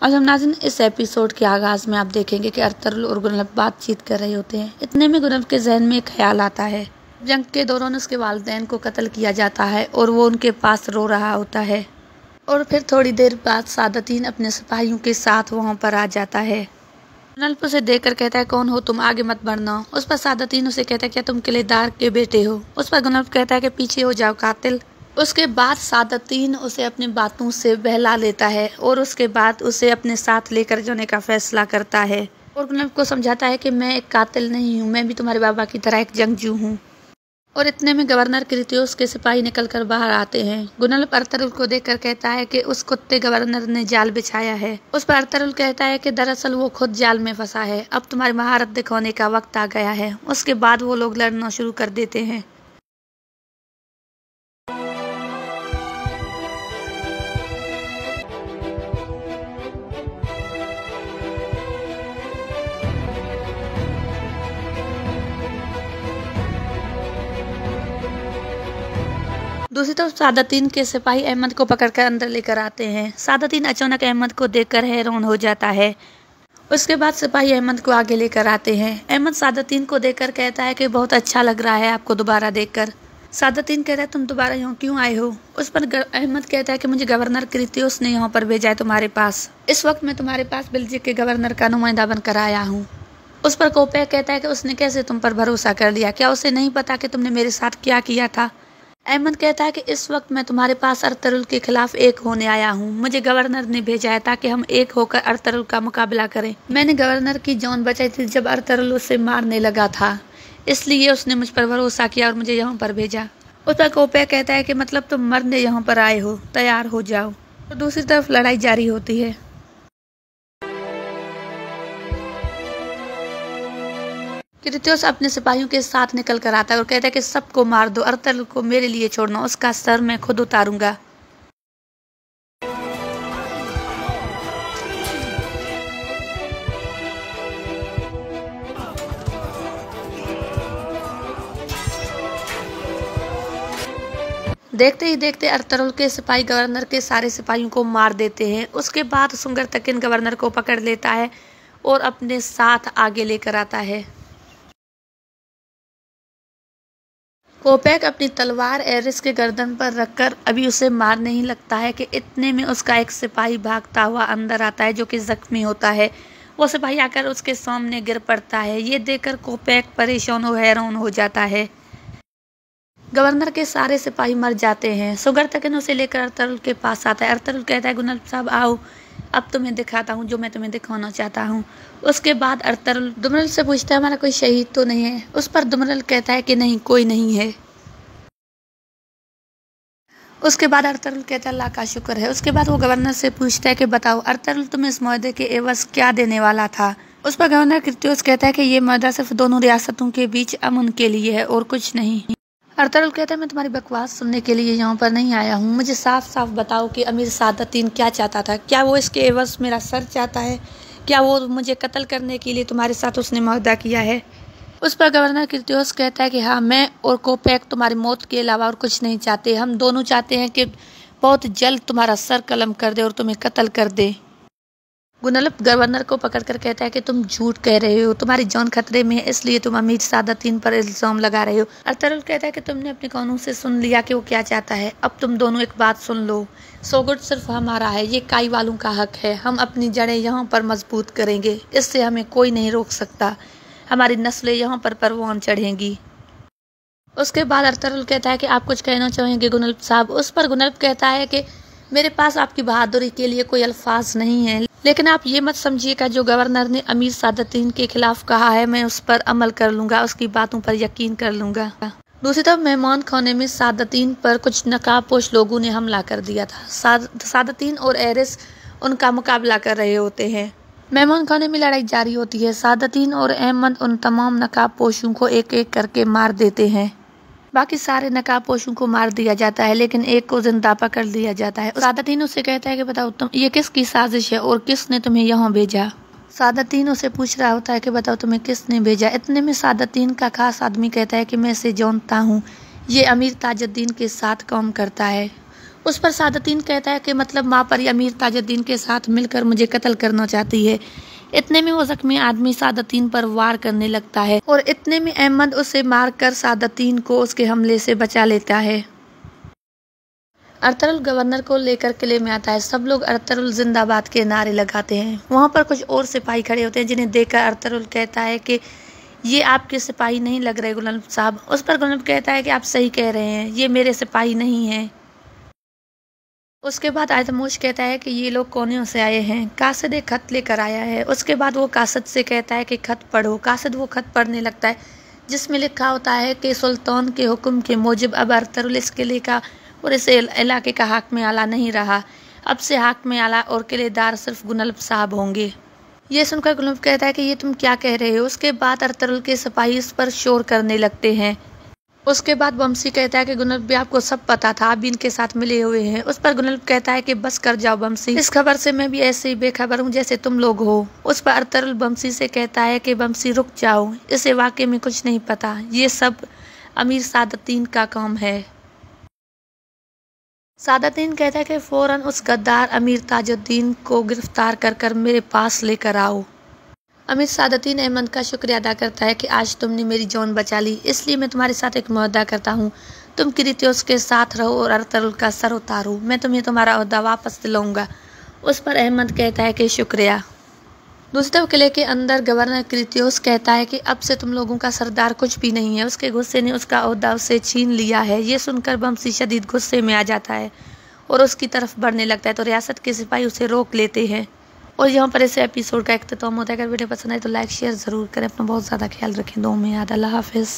और हम नाज़रीन इस एपिसोड के आगाज़ में आप देखेंगे कि अरतुगरुल और गुनलब बातचीत कर रहे होते हैं। इतने में गुनलब के जहन में एक ख्याल आता है। जंग के दौरान उसके वालिदैन को कत्ल किया जाता है और वो उनके पास रो रहा होता है। और फिर थोड़ी देर बाद सादतीन अपने सिपाहियों के साथ वहाँ पर आ जाता है। गुनलब उसे देखकर कहता है, कौन हो तुम, आगे मत बढ़ना। उस पर सादतीन उसे कहता है, क्या तुम किलेदार के बेटे हो? उस पर गुनलब कहता है कि पीछे हो जाओ कातिल। उसके बाद सादतीन उसे अपनी बातों से बहला लेता है और उसके बाद उसे अपने साथ लेकर जाने का फैसला करता है और गुनलब को समझाता है कि मैं एक कातिल नहीं हूँ, मैं भी तुम्हारे बाबा की तरह एक जंगजू हूँ। और इतने में गवर्नर क्रितियोस के सिपाही निकलकर बाहर आते हैं। गुनलब अरतुगरुल को देखकर कहता है कि उस कुत्ते गवर्नर ने जाल बिछाया है। उस पर अरतुगरुल कहता है कि दरअसल वो खुद जाल में फंसा है, अब तुम्हारी महारत दिखाने का वक्त आ गया है। उसके बाद वो लोग लड़ना शुरू कर देते हैं। दूसरी तरफ सादतीन के सिपाही अहमद को पकड़कर अंदर लेकर आते हैं। सादतीन अचानक अहमद को देखकर हैरान हो जाता है। उसके बाद सिपाही अहमद को आगे लेकर आते हैं। अहमद सादतीन को देखकर कहता है कि बहुत अच्छा लग रहा है आपको दोबारा देखकर। सादतीन कहता है, तुम दोबारा यहाँ क्यों आए हो? उस पर अहमद कहता है कि मुझे गवर्नर क्रितियोस ने यहाँ पर भेजा है तुम्हारे पास। इस वक्त मैं तुम्हारे पास बेल्जिक के गवर्नर का नुमाइंदा बनकर आया हूँ। उस पर कोपेक कहता है कि उसने कैसे तुम पर भरोसा कर लिया? क्या उसे नहीं पता कि तुमने मेरे साथ क्या किया था? अहमद कहता है कि इस वक्त मैं तुम्हारे पास अरतुगरुल के खिलाफ एक होने आया हूँ। मुझे गवर्नर ने भेजा है ताकि हम एक होकर अरतुगरुल का मुकाबला करें। मैंने गवर्नर की जान बचाई थी जब अरतुगरुल उसे मारने लगा था, इसलिए उसने मुझ पर भरोसा किया और मुझे यहाँ पर भेजा। उस पर कोपेक कहता है कि मतलब तुम मरने यहाँ पर आए हो, तैयार हो जाओ। और दूसरी तरफ लड़ाई जारी होती है। क्रितियोस अपने सिपाहियों के साथ निकल कर आता है और कहता है कि सबको मार दो, अरतुगरुल को मेरे लिए छोड़ना, उसका सर मैं खुद उतारूंगा। देखते ही देखते अरतुगरुल के सिपाही गवर्नर के सारे सिपाहियों को मार देते हैं। उसके बाद सुंगरतकिन गवर्नर को पकड़ लेता है और अपने साथ आगे लेकर आता है। कोपेक अपनी तलवार एरिस के गर्दन पर रखकर अभी उसे मार नहीं लगता है कि इतने में उसका एक सिपाही भागता हुआ अंदर आता है जो कि जख्मी होता है। वो सिपाही आकर उसके सामने गिर पड़ता है। ये देखकर कोपेक परेशान और हैरान हो जाता है। गवर्नर के सारे सिपाही मर जाते हैं। सुंगरतकिन उसे लेकर अरतुगरुल के पास आता है। अरतुगरुल कहता है, गुनलब साहब आओ, अब तुम्हें दिखाता हूँ जो मैं तुम्हें दिखाना चाहता हूँ। उसके बाद अरतुगरुल दुमरल से पूछता है, हमारा कोई शहीद तो नहीं है? उस पर दुमरल कहता है कि नहीं, कोई नहीं है। उसके बाद अरतुगरुल कहता है, अल्लाह का शुक्र है। उसके बाद वो गवर्नर से पूछता है कि बताओ अरतुगरुल तुम्हें इस मुआहदे के एवज क्या देने वाला था? उस पर गवर्नर क्रितियोस कहता है कि ये मुआहदा सिर्फ दोनों रियासतों के बीच अमन के लिए है और कुछ नहीं। अरतुगरुल कहता है, मैं तुम्हारी बकवास सुनने के लिए यहाँ पर नहीं आया हूँ। मुझे साफ साफ बताओ कि अमीर सादतीन क्या चाहता था? क्या वो इसके एवज मेरा सर चाहता है? क्या वो मुझे कत्ल करने के लिए तुम्हारे साथ उसने मुआहदा किया है? उस पर गवर्नर क्रितियोस कहता है कि हाँ, मैं और कोपेक तुम्हारी मौत के अलावा और कुछ नहीं चाहते। हम दोनों चाहते हैं कि बहुत जल्द तुम्हारा सर कलम कर दे और तुम्हें कत्ल कर दे। गुनलब गवर्नर को पकड़कर कहता है कि तुम झूठ कह रहे हो, तुम्हारी जान खतरे में है, इसलिए तुम अमीर सादतीन पर इल्जाम लगा रहे हो। अरतुगरुल कहता है कि तुमने अपने कानों से सुन लिया कि वो क्या चाहता है। अब तुम दोनों एक बात सुन लो, सोगुट सिर्फ हमारा है, ये काई वालों का हक है। हम अपनी जड़ें यहाँ पर मजबूत करेंगे, इससे हमें कोई नहीं रोक सकता। हमारी नस्लें यहाँ पर परवान चढ़ेंगी। उसके बाद अरतुगरुल कहता है कि आप कुछ कहना चाहेंगे गुनलब साहब? उस पर गुनलब कहता है कि मेरे पास आपकी बहादुरी के लिए कोई अल्फाज नहीं है, लेकिन आप ये मत समझिएगा जो गवर्नर ने अमीर सादतीन के खिलाफ कहा है मैं उस पर अमल कर लूँगा, उसकी बातों पर यकीन कर लूँगा। दूसरी तरफ मेहमान खाने में सादतीन पर कुछ नकाबपोश लोगों ने हमला कर दिया था। सादतीन और एरिस उनका मुकाबला कर रहे होते हैं। मेहमान खाने में लड़ाई जारी होती है। सादतीन और अहमद उन तमाम नकाबपोशों को एक एक करके मार देते हैं। बाकी सारे नकाबपोशों को मार दिया जाता है, लेकिन एक को जिंदा पकड़ लिया जाता है। सादतीन उसे कहता है कि बताओ तुम, ये किसकी साजिश है और किसने तुम्हें यहाँ भेजा? सादतीन उसे पूछ रहा होता है कि बताओ तुम्हें किसने भेजा? इतने में सादतीन का खास आदमी कहता है कि मैं इसे जानता हूँ, ये अमीर ताजुद्दीन के साथ काम करता है। उस पर सादतीन कहता है कि मतलब माँ परी अमीर ताजुद्दीन के साथ मिलकर मुझे कत्ल करना चाहती है। इतने में वो जख्मी आदमी सादतीन पर वार करने लगता है और इतने में अहमद उसे मारकर सादतीन को उसके हमले से बचा लेता है। अर्तुगरुल गवर्नर को लेकर किले में आता है। सब लोग अर्तुगरुल जिंदाबाद के नारे लगाते हैं। वहाँ पर कुछ और सिपाही खड़े होते हैं जिन्हें देखकर अर्तुगरुल कहता है कि ये आपके सिपाही नहीं लग रहे गुलाम साहब। उस पर गुलाम कहता है कि आप सही कह रहे हैं, ये मेरे सिपाही नहीं हैं। उसके बाद आयतमोश कहता है कि ये लोग कोनियों से आए हैं। कासिद एक खत लेकर आया है। उसके बाद वो कासिद से कहता है कि खत पढ़ो। कासिद वो खत पढ़ने लगता है जिसमें लिखा होता है कि सुल्तान के हुक्म के मूजिब अब अर्तुगरुल इस किले का और इस इलाके का हाकिम आला नहीं रहा। अब से हाकिम आला और किलेदार सिर्फ गुलाब साहब होंगे। ये सुनकर गुलाब कहता है कि ये तुम क्या कह रहे हो। उसके बाद अर्तुगरुल के सिपाही इस पर शोर करने लगते हैं। उसके बाद बमसी कहता है कि गुलाब भी आपको सब पता था, आप भी इनके साथ मिले हुए हैं। उस पर गुलाब कहता है कि बस कर जाओ बमसी, इस खबर से मैं भी ऐसे ही बेखबर हूँ जैसे तुम लोग हो। उस पर अर्तुगरुल बमसी से कहता है कि बमसी रुक जाओ, इसे वाकई में कुछ नहीं पता, ये सब अमीर सादतीन का काम है। सादतीन कहता है कि फौरन उस गद्दार अमीर ताजुद्दीन को गिरफ्तार कर मेरे पास लेकर आओ। अमीर सादतीन अहमद का शुक्रिया अदा करता है कि आज तुमने मेरी जान बचा ली, इसलिए मैं तुम्हारे साथ एक मुआहदा करता हूँ। तुम क्रीतियोस के साथ रहो और अर्तुगरुल का सर उतारो, मैं तुम्हें तुम्हारा ओहदा वापस दिलाऊंगा। उस पर अहमद कहता है कि शुक्रिया। दूसरी तरफ किले के अंदर गवर्नर क्रीतियोस कहता है कि अब से तुम लोगों का सरदार कुछ भी नहीं है। उसके गुस्से ने उसका ओहदा उससे छीन लिया है। ये सुनकर बमसी शदीद गुस्से में आ जाता है और उसकी तरफ बढ़ने लगता है, तो रियासत के सिपाही उसे रोक लेते हैं और यहाँ पर इस एपिसोड का इख्तिताम होता है। अगर वीडियो पसंद आए तो लाइक शेयर ज़रूर करें। अपना बहुत ज़्यादा ख्याल रखें। दुआ में याद। अल्लाह हाफिज़।